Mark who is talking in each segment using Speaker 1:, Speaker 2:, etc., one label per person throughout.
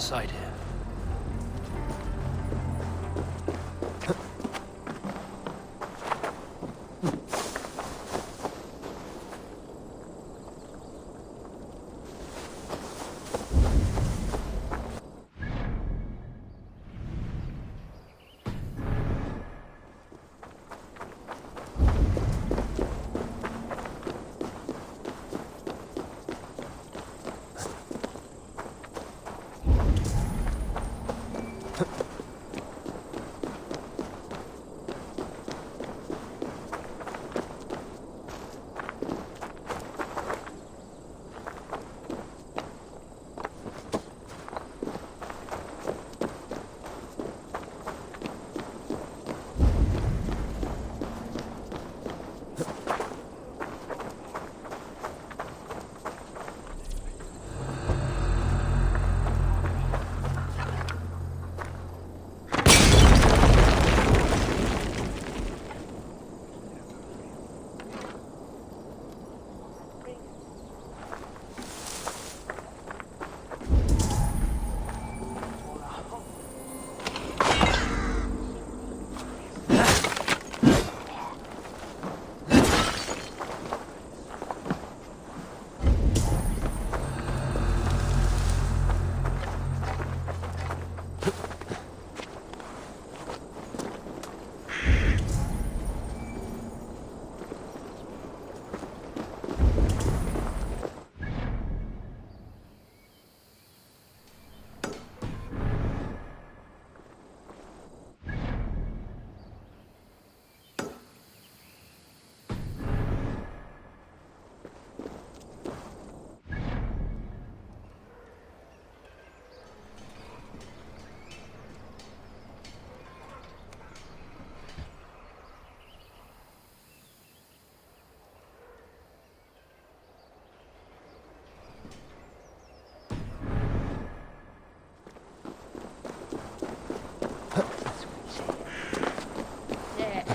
Speaker 1: outside here.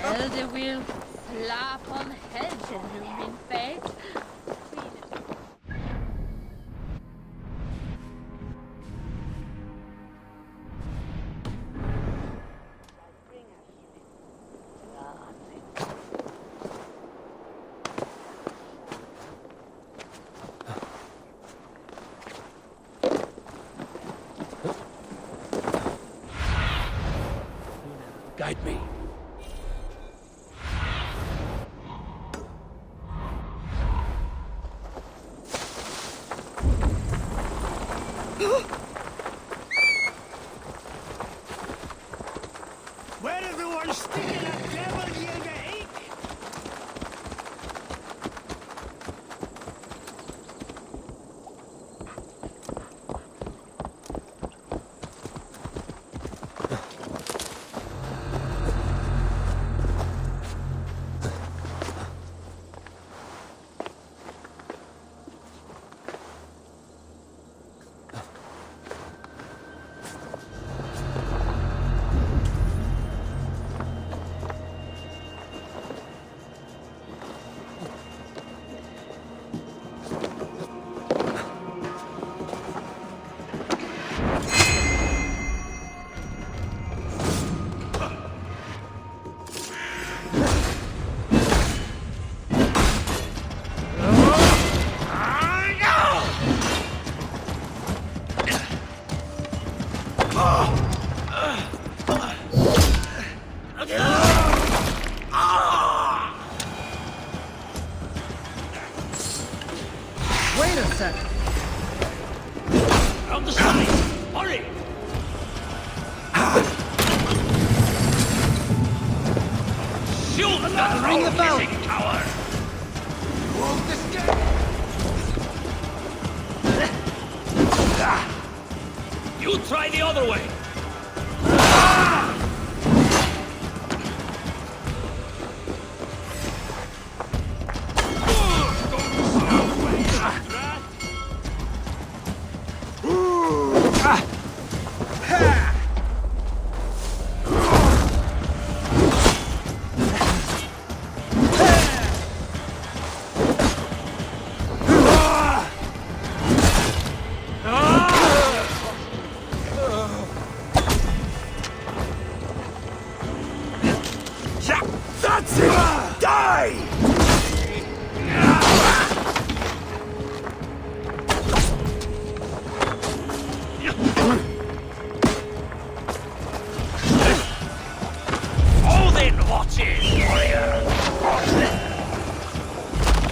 Speaker 2: Elder will slap on heads and loom in face.
Speaker 1: Guide me.
Speaker 3: Where everyone sticking a devil Jäger ache?
Speaker 4: Wait a second.
Speaker 1: On the side! Hurry! Shoot that
Speaker 4: Ring the bell.
Speaker 1: missing tower!
Speaker 3: Won't escape!
Speaker 1: You try the other way! smashes, warrior!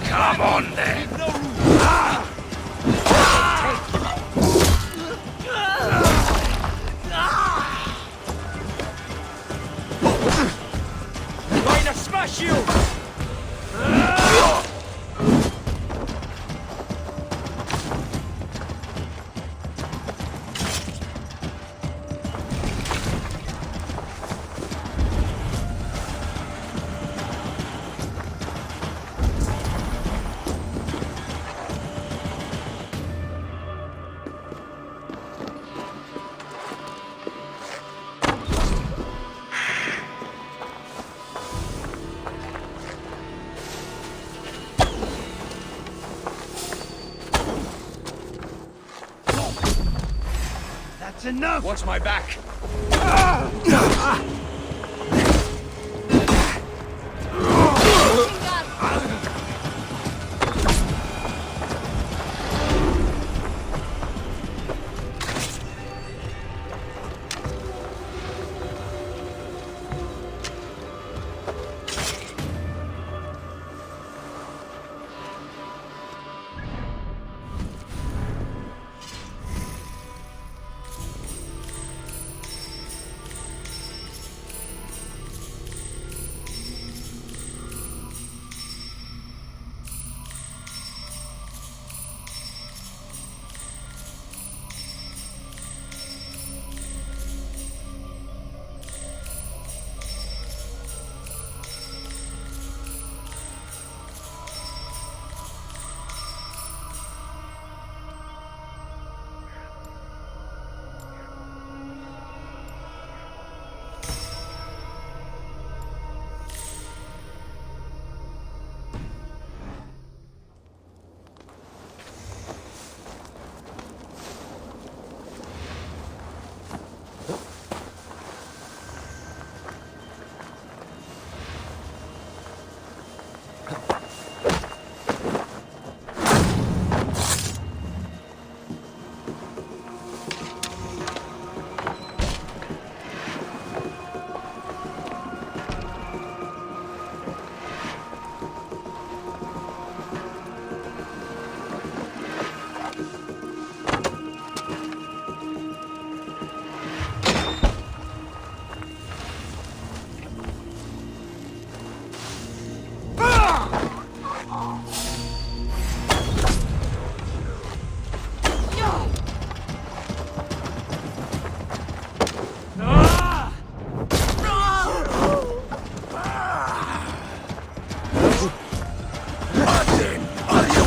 Speaker 1: Come on then! Going to smash you!
Speaker 3: That's enough!
Speaker 1: Watch my back!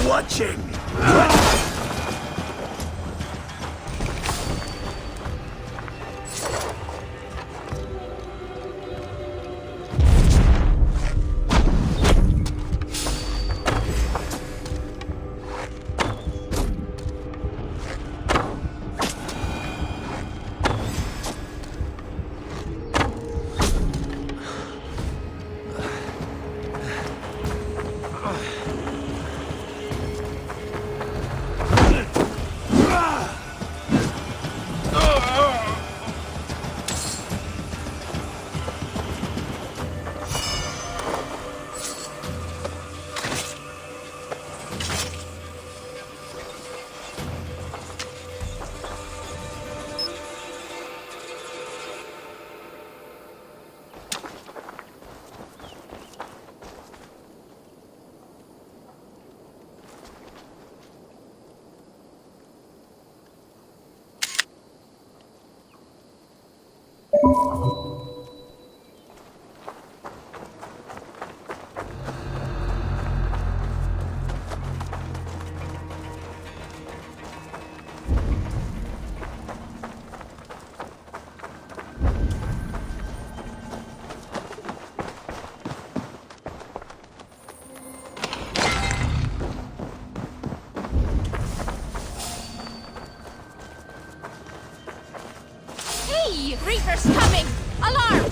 Speaker 3: Watching!
Speaker 2: Hey! Reaper's coming! Alarm!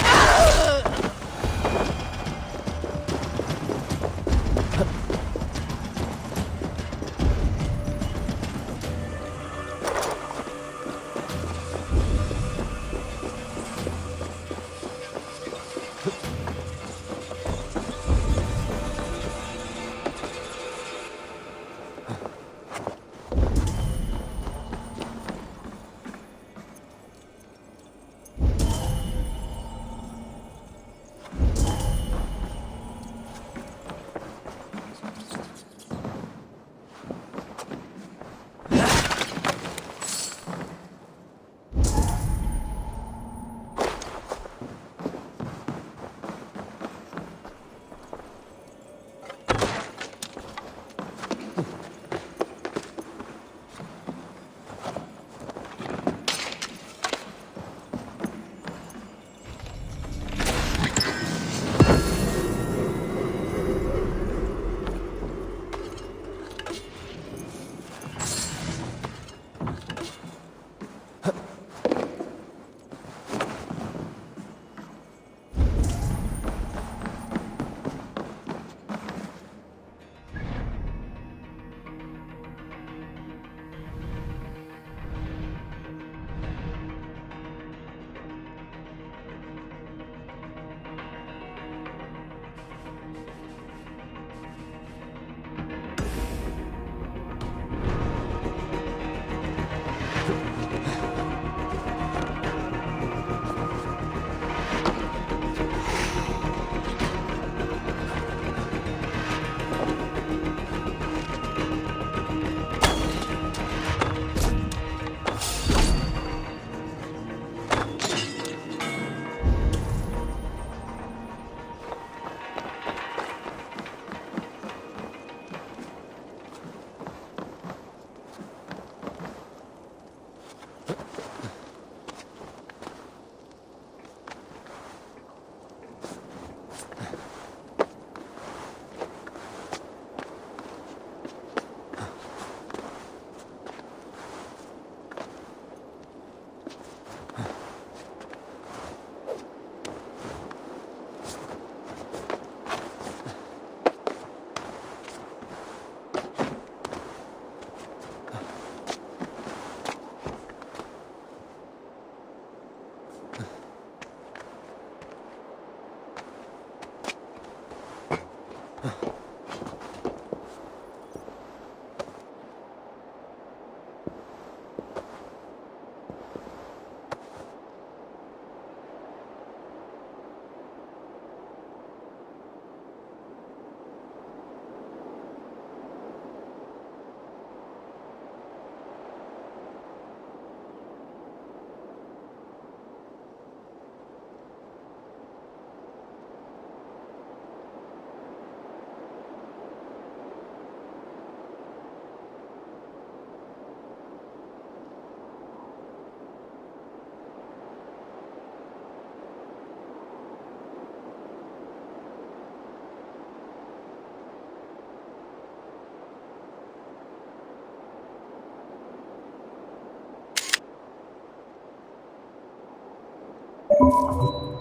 Speaker 4: Won't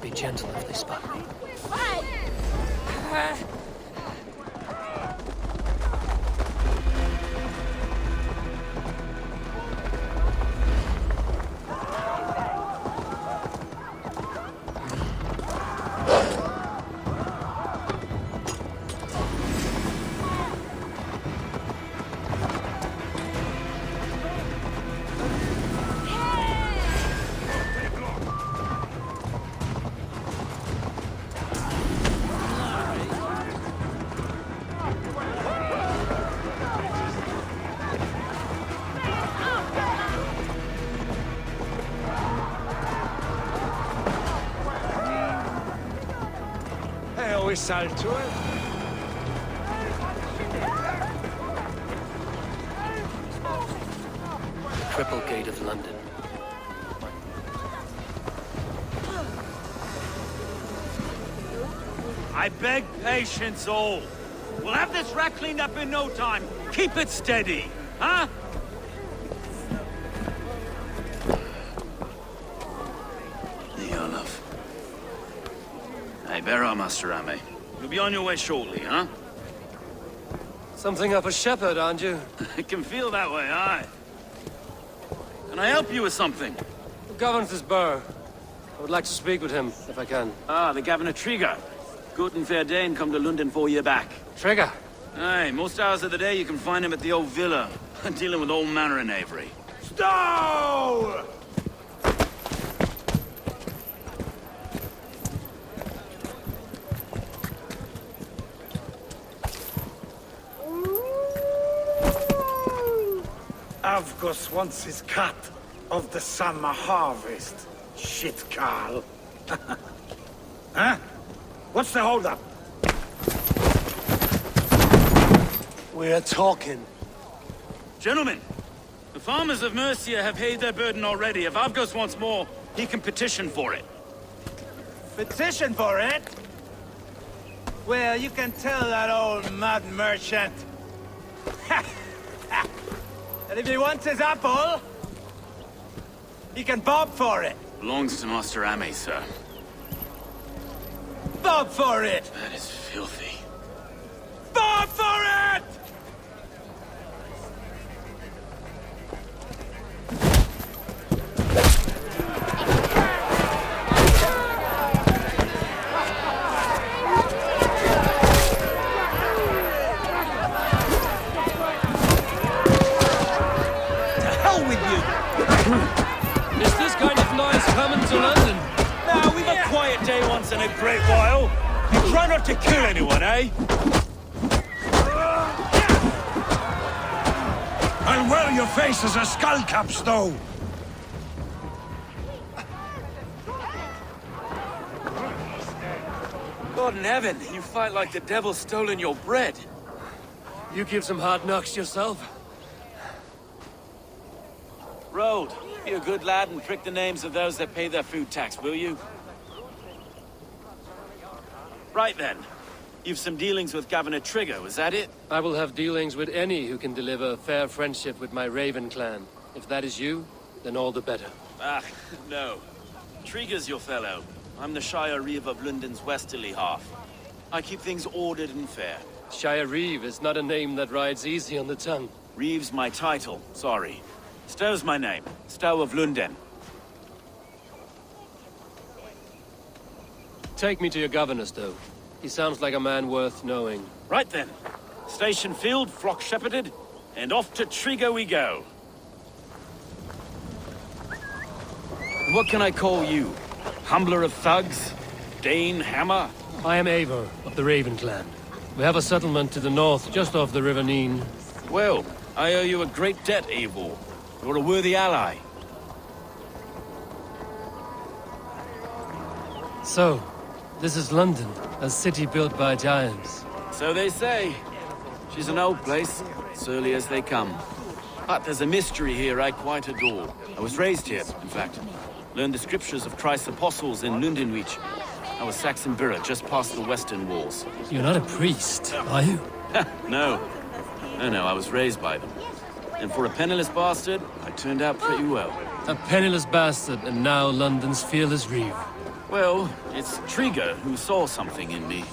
Speaker 4: be gentle if they spot me.
Speaker 1: Salto.
Speaker 4: Triple Gate of London.
Speaker 1: I beg patience, all. We'll have this wreck cleaned up in no time. Keep it steady, huh? Olaf. Hey, bear up, Master Ame. You'll be on your way shortly, huh?
Speaker 4: Something of a shepherd, aren't you?
Speaker 1: I can feel that way, aye. Can I help you with something?
Speaker 4: Who governs this burr? I would like to speak with him, if I can.
Speaker 1: Ah, the Governor Trigger. Good and fair Dane come to London 4 year back.
Speaker 4: Trigger?
Speaker 1: Aye, most hours of the day you can find him at the old villa, dealing with all manner of knavery. Stow!
Speaker 3: Avgos wants his cut of the summer harvest. Shit, Carl. Huh? What's the holdup?
Speaker 4: We're talking.
Speaker 1: Gentlemen, the farmers of Mercia have paid their burden already. If Avgos wants more, he can petition for it.
Speaker 3: Petition for it? Well, you can tell that old mud merchant. And if he wants his apple, he can bob for it.
Speaker 1: Belongs to Master Ame, sir.
Speaker 3: Bob for it!
Speaker 1: That is filthy.
Speaker 3: Bob for it!
Speaker 4: coming to London?
Speaker 1: Now, we've a quiet day once in a great while. And try not to kill anyone, eh?
Speaker 3: I'll wear your face as a skull caps, though.
Speaker 1: God in heaven, you fight like the devil's stolen your bread.
Speaker 4: You give some hard knocks yourself?
Speaker 1: Road, be a good lad and prick the names of those that pay their food tax, will you? Right then. You've some dealings with Governor Trigger, was that it?
Speaker 4: I will have dealings with any who can deliver a fair friendship with my Raven clan. If that is you, then all the better.
Speaker 1: Ah, no. Trigger's your fellow. I'm the Shire Reeve of London's westerly half. I keep things ordered and fair.
Speaker 4: Shire Reeve is not a name that rides easy on the tongue.
Speaker 1: Reeve's my title, sorry. Stow's my name. Stow of London.
Speaker 4: Take me to your governor, Stow. He sounds like a man worth knowing.
Speaker 1: Right then. Station filled, flock shepherded, and off to Trigger we go. What can I call you? Humbler of thugs? Dane Hammer?
Speaker 4: I am Eivor of the Raven clan. We have a settlement to the north, just off the River Neen.
Speaker 1: Well, I owe you a great debt, Eivor. You're a worthy ally.
Speaker 4: So, this is London, a city built by giants.
Speaker 1: So they say. She's an old place, surly as they come. But there's a mystery here I quite adore. I was raised here, in fact. Learned the scriptures of Christ's apostles in Lundenwich. I was Saxon Borough, just past the western walls.
Speaker 4: You're not a priest, are you?
Speaker 1: No. No, I was raised by them. And for a penniless bastard, I turned out pretty well.
Speaker 4: A penniless bastard, and now London's fearless Reeve.
Speaker 1: Well, it's Trigger who saw something in me.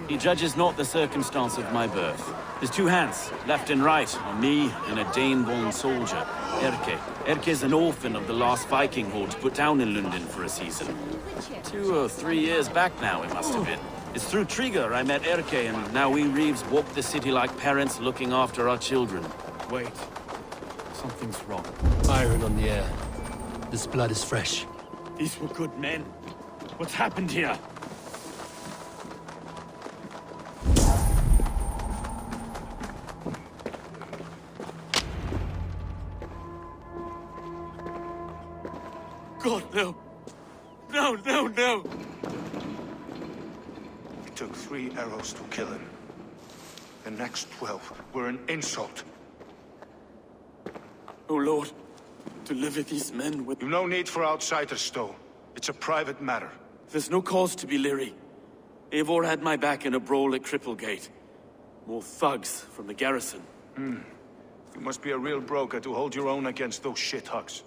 Speaker 1: He judges not the circumstance of my birth. There's two hands, left and right, on me and a Dane-born soldier, Erke. Erke's an orphan of the last Viking horde put down in London for a season. 2 or 3 years back now, it must have been. It's through Trigger I met Erke, and now we Reeves walk the city like parents looking after our children. Wait. Something's wrong.
Speaker 4: Iron on the air. This blood is fresh.
Speaker 1: These were good men. What's happened here? God, no. No.
Speaker 5: It took 3 arrows to kill him. The next 12 were an insult.
Speaker 1: Oh, Lord. Deliver these men with...
Speaker 5: You've no need for outsiders, Stow. It's a private matter.
Speaker 1: There's no cause to be leery. Eivor had my back in a brawl at Cripplegate. More thugs from the garrison.
Speaker 5: You must be a real broker to hold your own against those shithugs.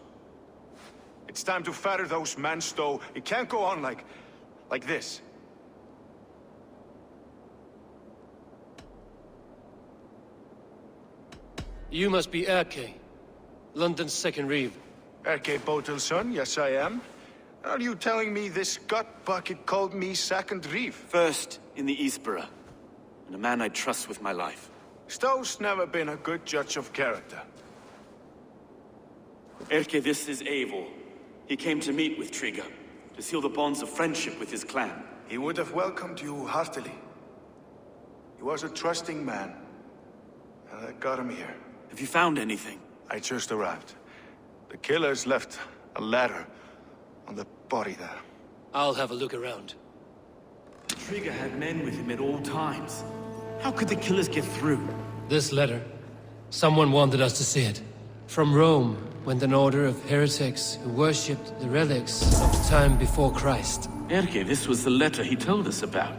Speaker 5: It's time to fetter those men, Stow. It can't go on like this.
Speaker 4: You must be Erke, London's second Reeve.
Speaker 5: Erke Botil's son, yes I am. Are you telling me this gut bucket called me second Reeve?
Speaker 1: First in the Eastborough, and a man I trust with my life.
Speaker 5: Stow's never been a good judge of character.
Speaker 1: Erke, this is Eivor. He came to meet with Trigger, to seal the bonds of friendship with his clan.
Speaker 5: He would have welcomed you heartily. He was a trusting man, and I got him here.
Speaker 1: Have you found anything?
Speaker 5: I just arrived. The killers left a ladder on the body there.
Speaker 4: I'll have a look around.
Speaker 1: Trigger had men with him at all times. How could the killers get through?
Speaker 4: This letter. Someone wanted us to see it. From Rome went an order of heretics who worshipped the relics of the time before Christ.
Speaker 1: Erke, this was the letter he told us about.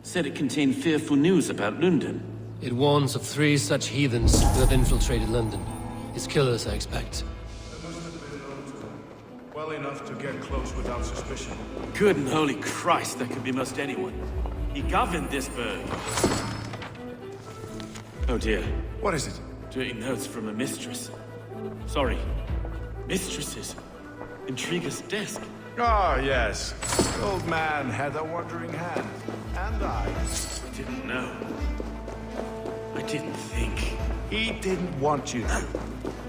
Speaker 1: Said it contained fearful news about London.
Speaker 4: It warns of 3 such heathens who have infiltrated London. His killers, I expect.
Speaker 5: Well enough to get close without suspicion.
Speaker 1: Good and holy Christ, that could be most anyone. He governed this burg. Oh dear.
Speaker 5: What is it?
Speaker 1: Dirty notes from a mistress. Sorry. Mistresses. In Trigger's desk.
Speaker 5: Ah, yes. The old man had a wandering hand. And eyes.
Speaker 1: I didn't know. I didn't think.
Speaker 5: He didn't want you to.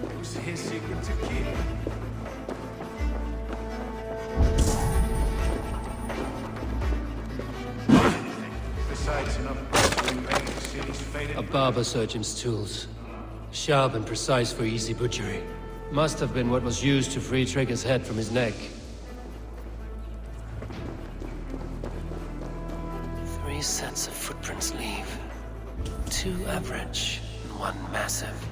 Speaker 5: It was his secret to keep.
Speaker 4: A barber surgeon's tools. Sharp and precise for easy butchery. Must have been what was used to free Trigger's head from his neck. 3 sets of footprints leave. 2 average, and 1 massive.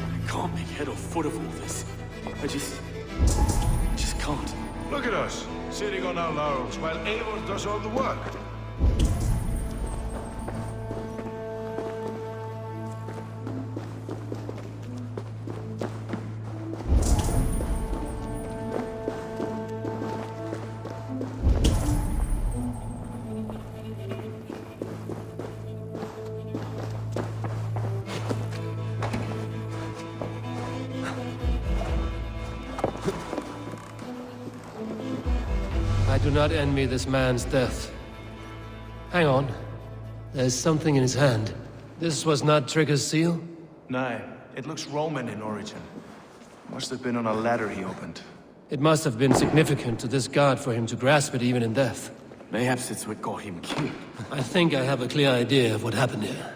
Speaker 1: I can't make head or foot of all this. I just can't.
Speaker 5: Look at us, sitting on our laurels while Eivor does all the work.
Speaker 4: I do not envy this man's death. Hang on. There's something in his hand. This was not Trigger's seal?
Speaker 5: Nah, it looks Roman in origin. Must have been on a ladder he opened.
Speaker 4: It must have been significant to this god for him to grasp it even in death.
Speaker 1: Mayhaps it's what got him killed.
Speaker 4: I think I have a clear idea of what happened here.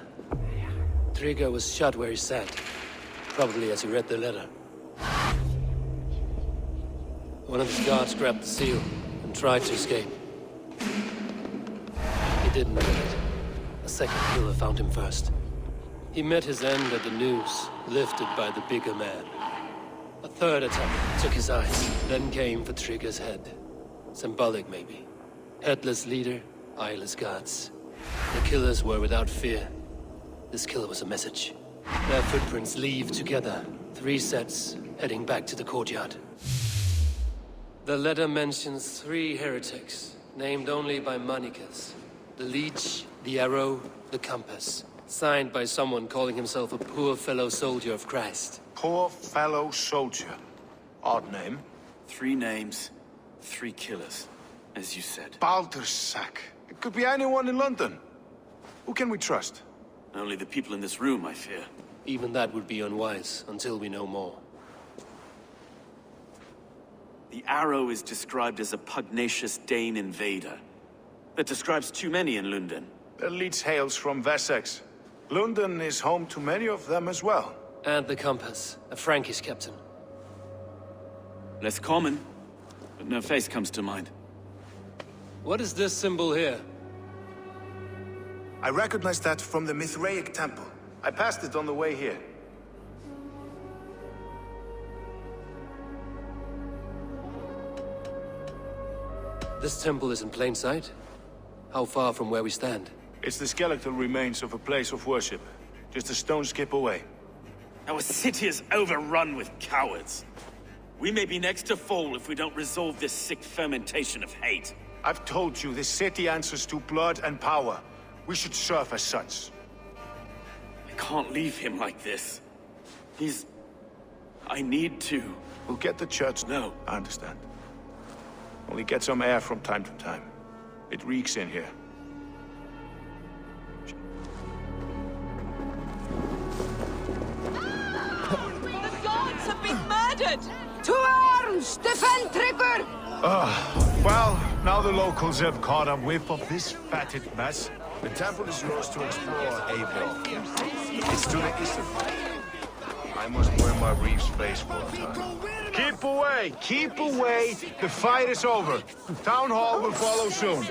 Speaker 4: Trigger was shot where he sat. Probably as he read the letter. One of his guards grabbed the seal and tried to escape. He didn't get it. A second killer found him first. He met his end at the noose, lifted by the bigger man. A third attack took his eyes, then came for Trigger's head. Symbolic, maybe. Headless leader, eyeless guards. The killers were without fear. This killer was a message. Their footprints leave together. 3 sets, heading back to the courtyard. The letter mentions 3 heretics, named only by Manicus. The Leech, the Arrow, the Compass. Signed by someone calling himself a poor fellow soldier of Christ.
Speaker 5: Poor fellow soldier. Odd name.
Speaker 1: 3 names, 3 killers, as you said.
Speaker 5: Baldersack. It could be anyone in London. Who can we trust?
Speaker 1: Only the people in this room, I fear.
Speaker 4: Even that would be unwise, until we know more.
Speaker 1: The Arrow is described as a pugnacious Dane invader. That describes too many in London.
Speaker 5: The Leech hails from Wessex. London is home to many of them as well.
Speaker 4: And the Compass, a Frankish captain.
Speaker 1: Less common, but no face comes to mind.
Speaker 4: What is this symbol here?
Speaker 5: I recognize that from the Mithraic temple. I passed it on the way here.
Speaker 4: This temple is in plain sight? How far from where we stand?
Speaker 5: It's the skeletal remains of a place of worship. Just a stone's skip away.
Speaker 1: Our city is overrun with cowards. We may be next to fall if we don't resolve this sick fermentation of hate.
Speaker 5: I've told you, this city answers to blood and power. We should serve as such.
Speaker 1: I can't leave him like this. I need to.
Speaker 5: We'll get the church.
Speaker 1: No.
Speaker 5: I understand. Only get some air from time to time. It reeks in here.
Speaker 6: The gods have been murdered! To arms! Defend Trigger!
Speaker 5: Well, now the locals have caught a whiff of this fatted mess. The temple is yours to explore, Eivor. It's to the east of me. I must wear my reef's face for a time. Keep away! Keep away! The fight is over. Town Hall will follow soon.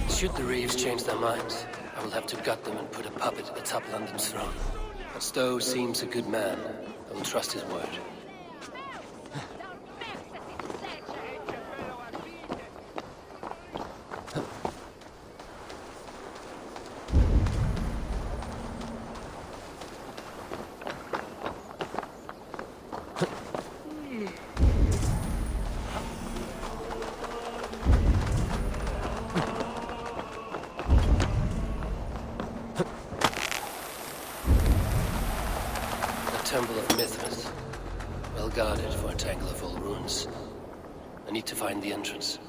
Speaker 4: Should the Reeves change their minds, I will have to gut them and put a puppet atop London's throne. But Stowe seems a good man. I will trust his word. Temple of Mithras. Well guarded for a tangle of old ruins. I need to find the entrance.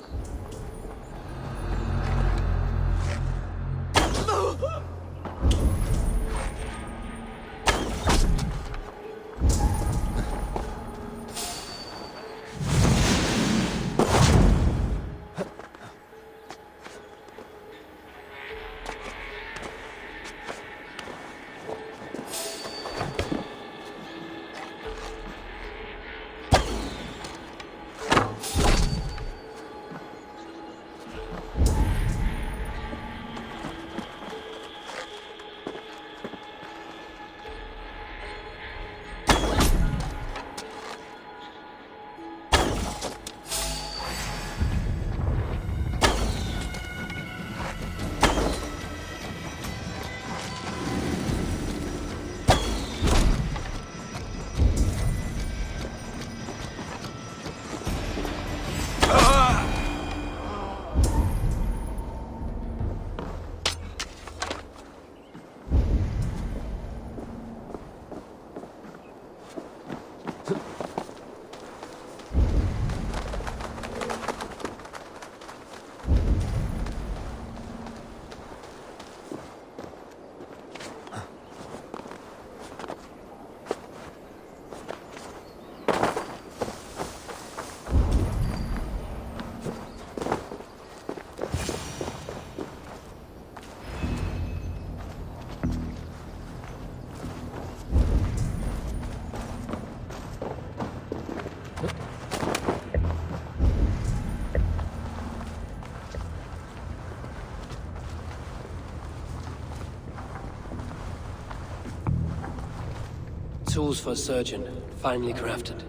Speaker 4: Tools for a surgeon, finely crafted.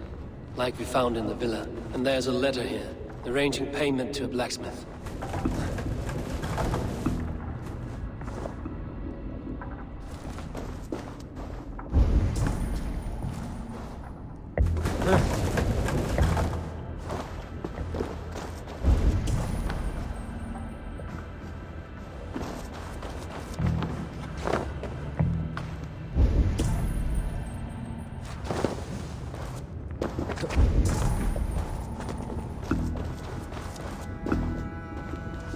Speaker 4: Like we found in the villa. And there's a letter here, arranging payment to a blacksmith.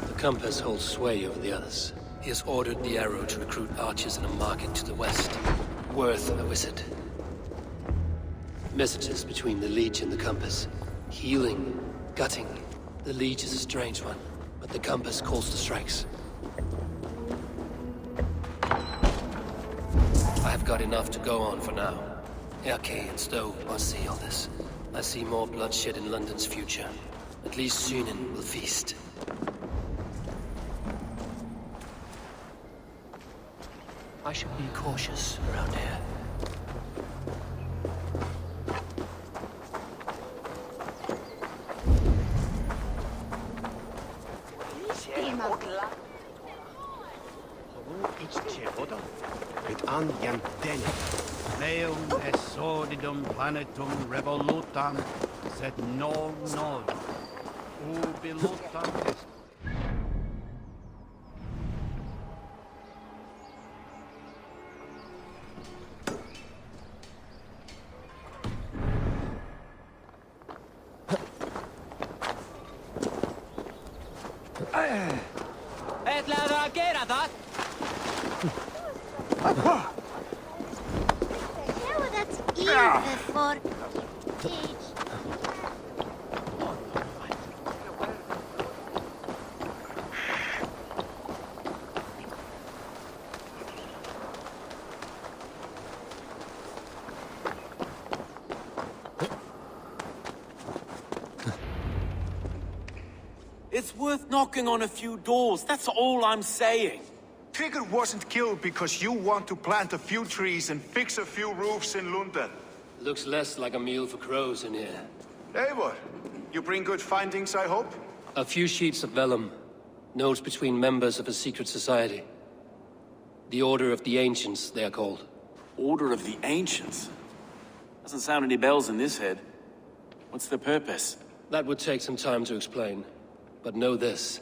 Speaker 4: The compass holds sway over the others. He has ordered the arrow to recruit archers in a market to the west. Worth a visit. Messages between the Leech and the compass. Healing, gutting. The Leech is a strange one, but the compass calls the strikes. I have got enough to go on for now. Erke and Stowe must see all this. I see more bloodshed in London's future. At least Sunan will feast. I should be cautious around here.
Speaker 7: Et angiantene. Leum est sordidum planetum revolutam, sed non novi. Ubilutam est.
Speaker 6: Et la ragera that.
Speaker 8: How that's ear before age.
Speaker 1: It's worth knocking on a few doors, that's all I'm saying.
Speaker 5: Trigger wasn't killed because you want to plant a few trees and fix a few roofs in London.
Speaker 4: Looks less like a meal for crows in here.
Speaker 5: Eivor, you bring good findings, I hope?
Speaker 4: A few sheets of vellum. Notes between members of a secret society. The Order of the Ancients, they are called.
Speaker 1: Order of the Ancients? Doesn't sound any bells in this head. What's the purpose?
Speaker 4: That would take some time to explain. But know this,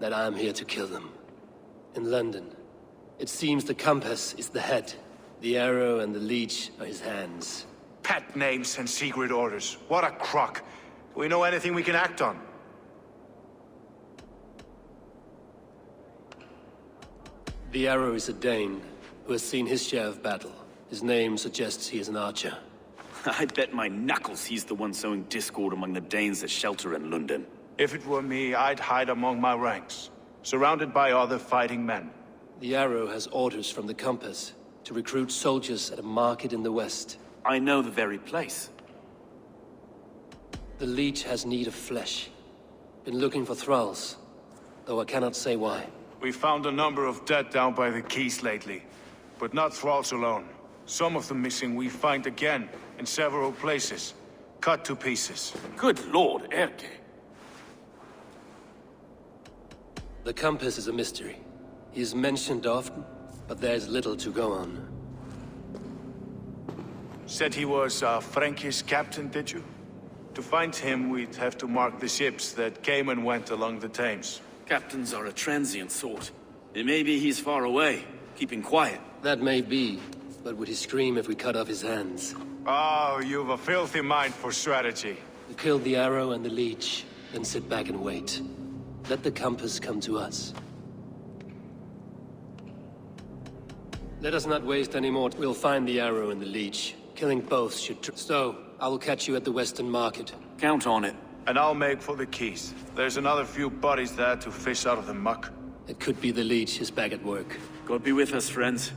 Speaker 4: that I am here to kill them. In London, it seems the compass is the head. The arrow and the leech are his hands.
Speaker 5: Pet names and secret orders. What a crock. Do we know anything we can act on?
Speaker 4: The Arrow is a Dane who has seen his share of battle. His name suggests he is an archer.
Speaker 1: I bet my knuckles he's the one sowing discord among the Danes that shelter in London.
Speaker 5: If it were me, I'd hide among my ranks, surrounded by other fighting men.
Speaker 4: The Arrow has orders from the Compass to recruit soldiers at a market in the west.
Speaker 1: I know the very place.
Speaker 4: The Leech has need of flesh. Been looking for thralls, though I cannot say why.
Speaker 5: We found a number of dead down by the quays lately, but not thralls alone. Some of the missing we find again in several places, cut to pieces.
Speaker 1: Good lord, Erke.
Speaker 4: The Compass is a mystery. He is mentioned often, but there's little to go on.
Speaker 5: Said he was a Frankish captain, did you? To find him, we'd have to mark the ships that came and went along the Thames.
Speaker 1: Captains are a transient sort. It may be he's far away, keeping quiet.
Speaker 4: That may be, but would he scream if we cut off his hands?
Speaker 5: Oh, you've a filthy mind for strategy.
Speaker 4: We kill the Arrow and the Leech, then sit back and wait. Let the Compass come to us. Let us not waste any more. We'll find the Arrow and the Leech. Killing both should... So, I will catch you at the Western Market.
Speaker 1: Count on it.
Speaker 5: And I'll make for the quays. There's another few bodies there to fish out of the muck.
Speaker 4: It could be the Leech is back at work.
Speaker 1: God be with us, friends.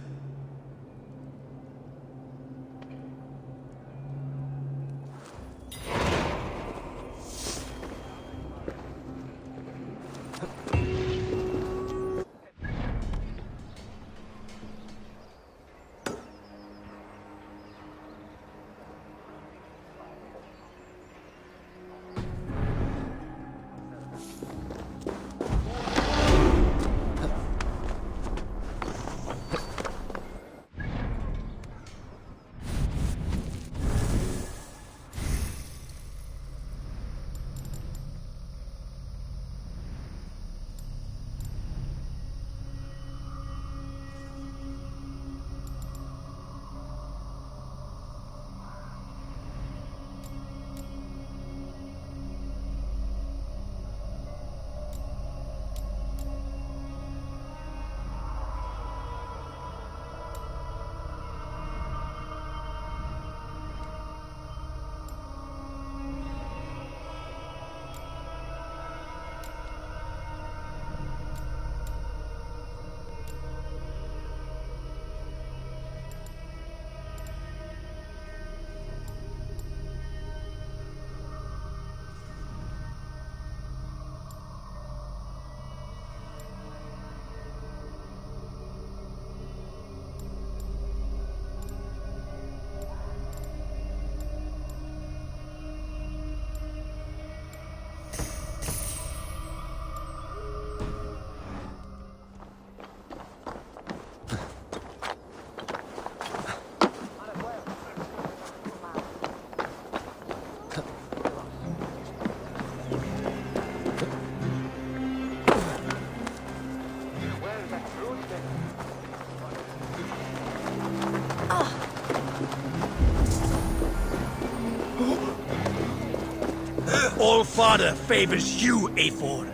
Speaker 9: All-Father favors you, Eivor.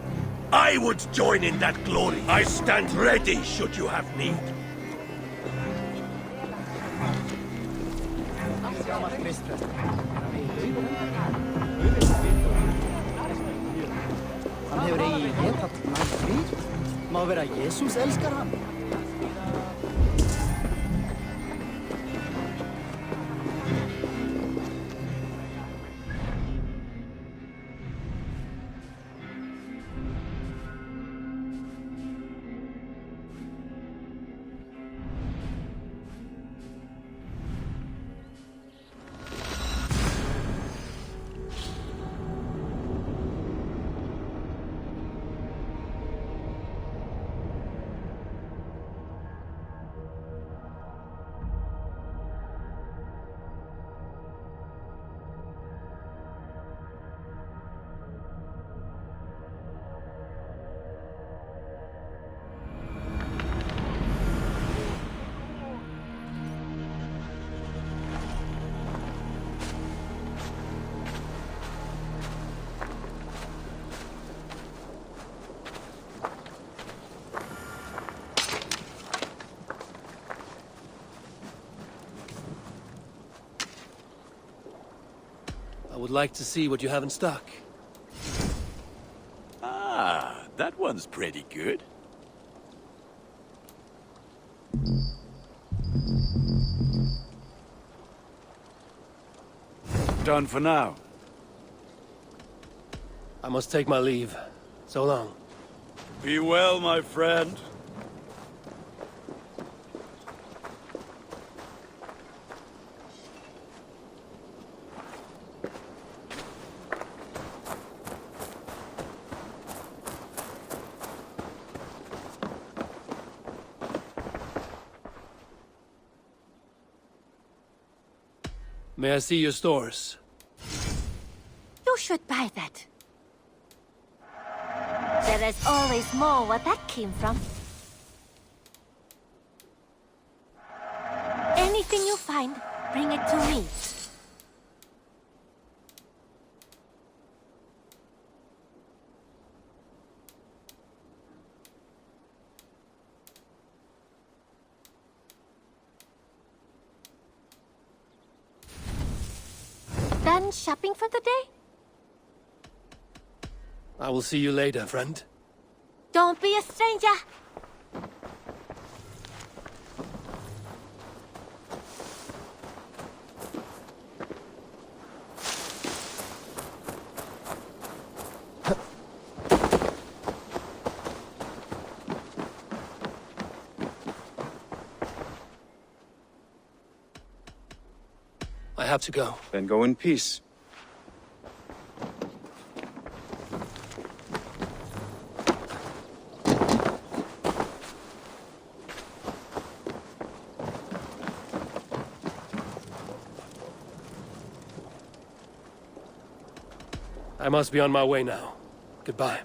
Speaker 9: I would join in that glory. I stand ready should you have need.
Speaker 10: Hann hefur eigi getað nægt frýr. Má vera að Jesús elskar hann.
Speaker 4: would like to see what you have in stock.
Speaker 11: Ah, that one's pretty good.
Speaker 3: Done for now.
Speaker 4: I must take my leave. So long.
Speaker 3: Be well, my friend.
Speaker 4: May I see your stores?
Speaker 8: You should buy that. There is always more where that came from. Anything you find, bring it to me. Done shopping for the day?
Speaker 4: I will see you later, friend.
Speaker 8: Don't be a stranger.
Speaker 4: I have to go.
Speaker 3: Then go in peace.
Speaker 4: I must be on my way now. Goodbye.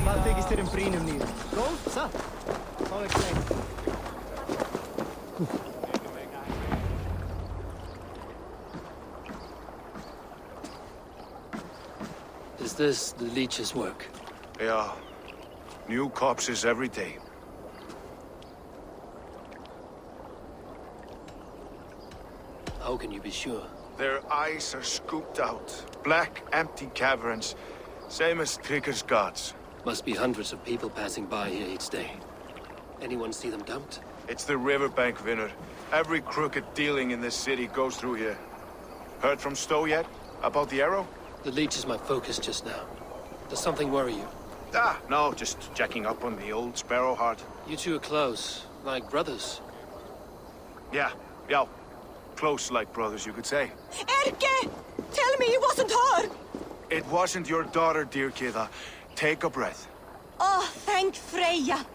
Speaker 10: Hvað þykist þér brýnum nýjum? Góð, satt? Fá þér klein.
Speaker 4: Is this the leech's work?
Speaker 5: Yeah. New corpses every day.
Speaker 4: How can you be sure?
Speaker 5: Their eyes are scooped out. Black, empty caverns. Same as Trigger's gods.
Speaker 4: Must be hundreds of people passing by here each day. Anyone see them dumped?
Speaker 5: It's the riverbank, Vinner. Every crooked dealing in this city goes through here. Heard from Stowe yet? About the arrow?
Speaker 4: The leech is my focus just now. Does something worry you?
Speaker 5: Ah, no, just checking up on the old Sparrowheart.
Speaker 4: You two are close, like brothers.
Speaker 5: Yeah. Close like brothers, you could say.
Speaker 6: Erke! Tell me it wasn't her!
Speaker 5: It wasn't your daughter, dear Kida. Take a breath.
Speaker 6: Oh, thank Freya.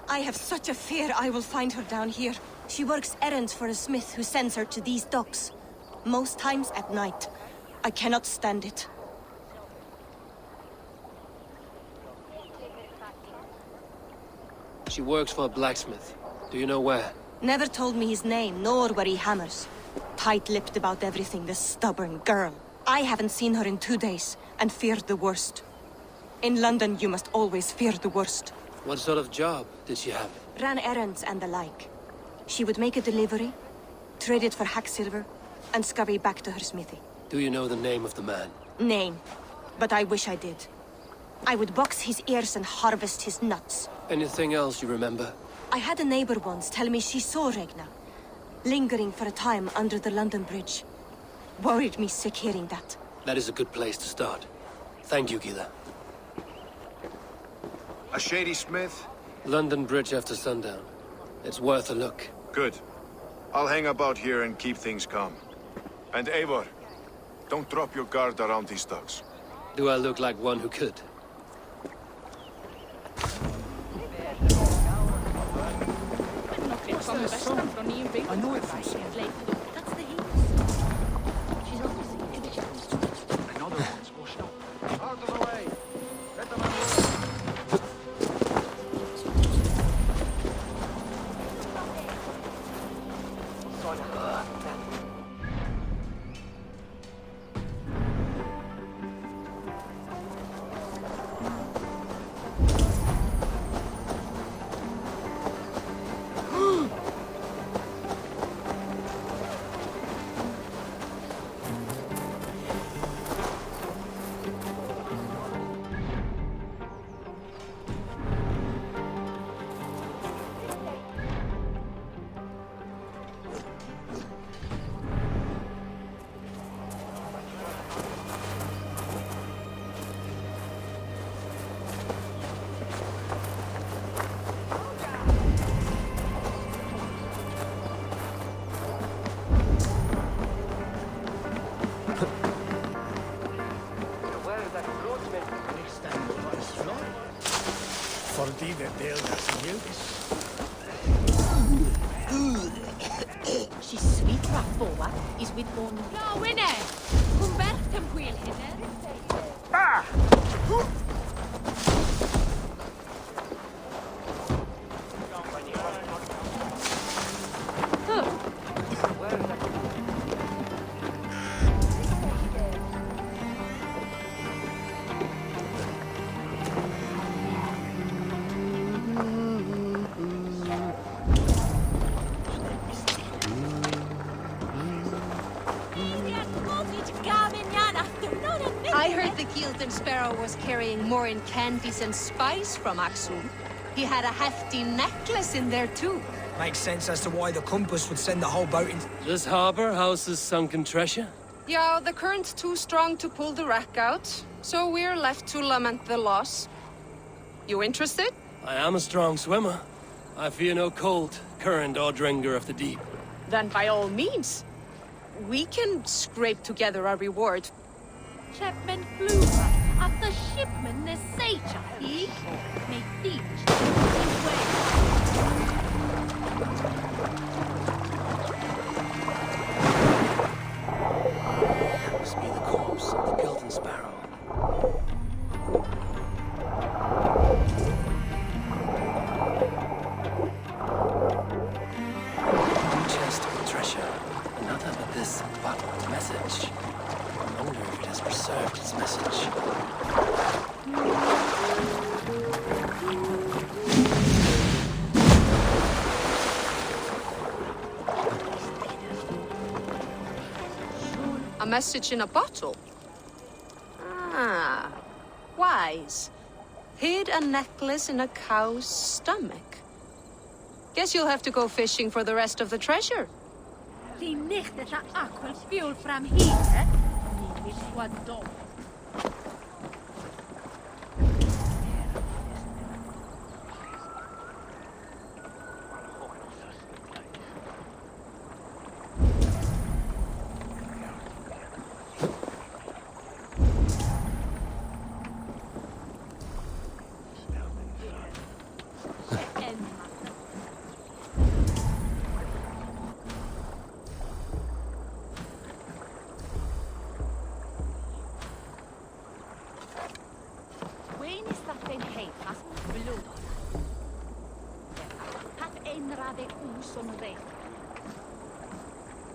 Speaker 6: I have such a fear I will find her down here. She works errands for a smith who sends her to these docks. Most times at night. I cannot stand it.
Speaker 4: She works for a blacksmith. Do you know where?
Speaker 6: Never told me his name, nor where he hammers. Tight-lipped about everything, the stubborn girl. I haven't seen her in 2 days, and feared the worst. In London, you must always fear the worst.
Speaker 4: What sort of job did she have?
Speaker 6: Ran errands and the like. She would make a delivery, trade it for hack silver, and scurry back to her smithy.
Speaker 4: Do you know the name of the man?
Speaker 6: Name. But I wish I did. I would box his ears and harvest his nuts.
Speaker 4: Anything else you remember?
Speaker 6: I had a neighbor once tell me she saw Regna, lingering for a time under the London Bridge. Worried me sick hearing that.
Speaker 4: That is a good place to start. Thank you, Gila.
Speaker 5: A shady smith?
Speaker 4: London Bridge after sundown. It's worth a look.
Speaker 5: Good. I'll hang about here and keep things calm. And Eivor, don't drop your guard around these docks.
Speaker 4: Do I look like one who could?
Speaker 10: I know it from somewhere.
Speaker 2: That's the heat. She's obviously intelligent.
Speaker 3: Another one's washed up. Out of the way! Let them have
Speaker 9: Fordi det del das milks.
Speaker 2: She's sweet, Rafoa. Is with one. No, winner! Convertem wheel, hinner.
Speaker 12: I heard the Gildan Sparrow was carrying more in candies and spice from Aksum. He had a hefty necklace in there too.
Speaker 10: Makes sense as to why the compass would send the whole boat in.
Speaker 4: This harbor houses sunken treasure?
Speaker 12: Yeah, the current's too strong to pull the wreck out, so we're left to lament the loss. You interested?
Speaker 4: I am a strong swimmer. I fear no cold, current, or drenger of the deep.
Speaker 12: Then by all means. We can scrape together a reward.
Speaker 2: Chapman Kluber, at the shipman Nesacha, he may teach his way.
Speaker 4: That must be the corpse of the Gildan Sparrow. One chest with treasure, another with this bottled message. I wonder if it has preserved its message.
Speaker 12: A message in a bottle? Ah, wise. Hid a necklace in a cow's stomach. Guess you'll have to go fishing for the rest of the treasure.
Speaker 2: Die nicht at the aqua fuel from here. Ni what dog.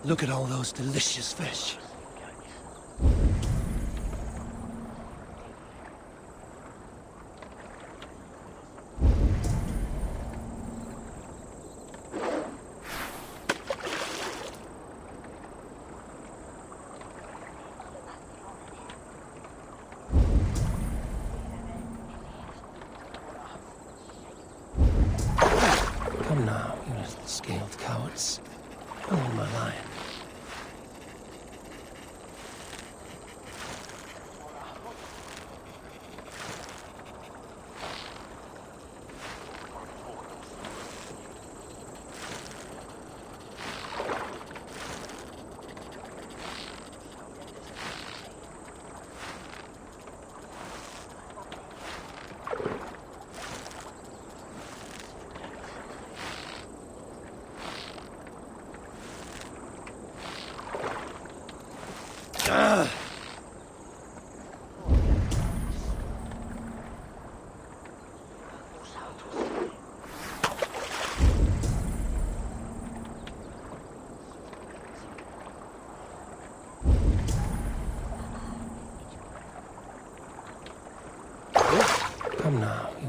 Speaker 4: Look at all those delicious fish. Come now, you little scaled cowards. Come on, my lion.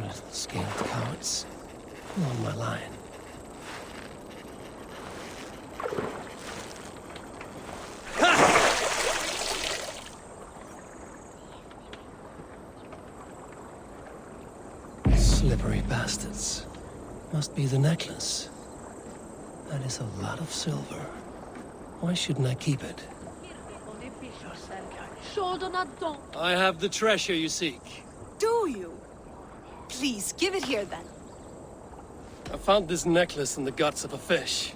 Speaker 4: little scaled cowards. On my line. Slippery bastards. Must be the necklace. That is a lot of silver. Why shouldn't I keep it? I have the treasure you seek.
Speaker 12: Do you? Please, give it here then.
Speaker 4: I found this necklace in the guts of a fish.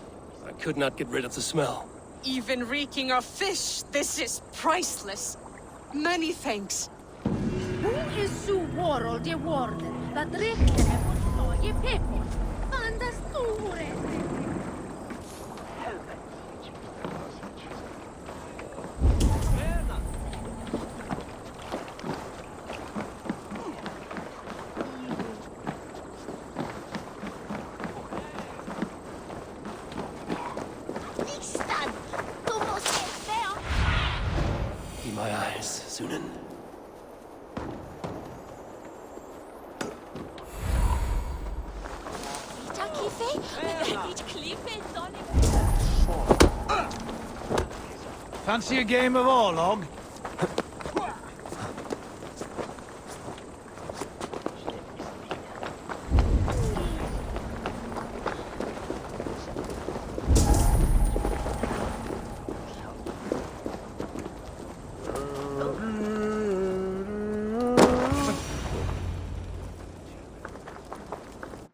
Speaker 4: I could not get rid of the smell.
Speaker 12: Even reeking of fish, this is priceless. Many thanks.
Speaker 2: Who is su Warol de Warden, that räcker på i peppor? Andas store!
Speaker 4: In my eyes, Sunan.
Speaker 3: Fancy a game of Orlog?